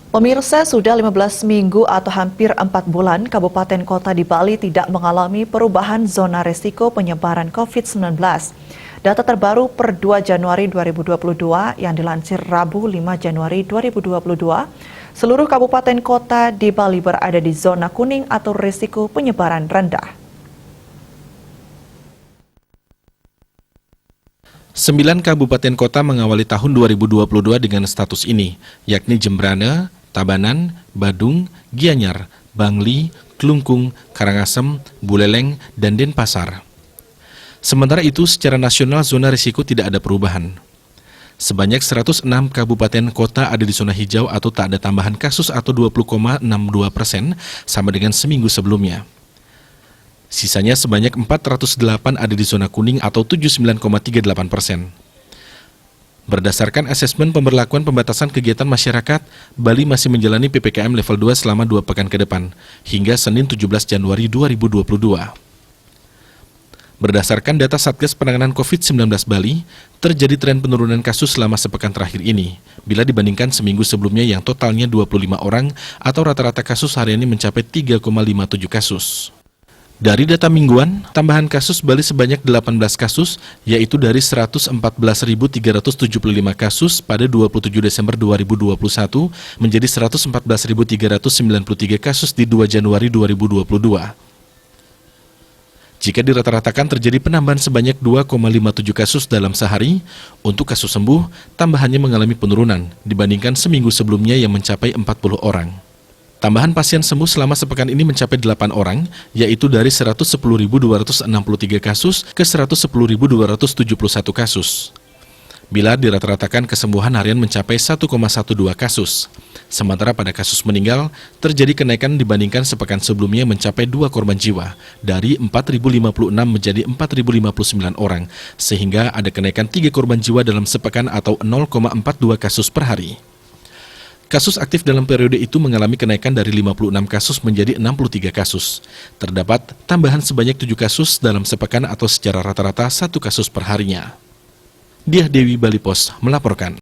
Pemirsa, sudah 15 minggu atau hampir 4 bulan, kabupaten kota di Bali tidak mengalami perubahan zona risiko penyebaran COVID-19. Data terbaru per 2 Januari 2022 yang dilansir Rabu 5 Januari 2022, seluruh kabupaten kota di Bali berada di zona kuning atau risiko penyebaran rendah. 9 kabupaten kota mengawali tahun 2022 dengan status ini, yakni Jembrana, Tabanan, Badung, Gianyar, Bangli, Klungkung, Karangasem, Buleleng, dan Denpasar. Sementara itu, secara nasional zona risiko tidak ada perubahan. Sebanyak 106 kabupaten kota ada di zona hijau atau tak ada tambahan kasus atau 20,62%, sama dengan seminggu sebelumnya. Sisanya sebanyak 408 ada di zona kuning atau 79,38%. Berdasarkan asesmen pemberlakuan pembatasan kegiatan masyarakat, Bali masih menjalani PPKM level 2 selama 2 pekan ke depan, hingga Senin 17 Januari 2022. Berdasarkan data Satgas Penanganan COVID-19 Bali, terjadi tren penurunan kasus selama sepekan terakhir ini, bila dibandingkan seminggu sebelumnya yang totalnya 25 orang atau rata-rata kasus harian ini mencapai 3,57 kasus. Dari data mingguan, tambahan kasus Bali sebanyak 18 kasus, yaitu dari 114.375 kasus pada 27 Desember 2021 menjadi 114.393 kasus di 2 Januari 2022. Jika dirata-ratakan terjadi penambahan sebanyak 2,57 kasus dalam sehari, untuk kasus sembuh, tambahannya mengalami penurunan dibandingkan seminggu sebelumnya yang mencapai 40 orang. Tambahan pasien sembuh selama sepekan ini mencapai 8 orang, yaitu dari 110.263 kasus ke 110.271 kasus. Bila dirata-ratakan kesembuhan harian mencapai 1,12 kasus. Sementara pada kasus meninggal, terjadi kenaikan dibandingkan sepekan sebelumnya mencapai 2 korban jiwa, dari 4.056 menjadi 4.059 orang, sehingga ada kenaikan 3 korban jiwa dalam sepekan atau 0,42 kasus per hari. Kasus aktif dalam periode itu mengalami kenaikan dari 56 kasus menjadi 63 kasus. Terdapat tambahan sebanyak 7 kasus dalam sepekan atau secara rata-rata 1 kasus per harinya. Diah Dewi, Bali Pos, melaporkan.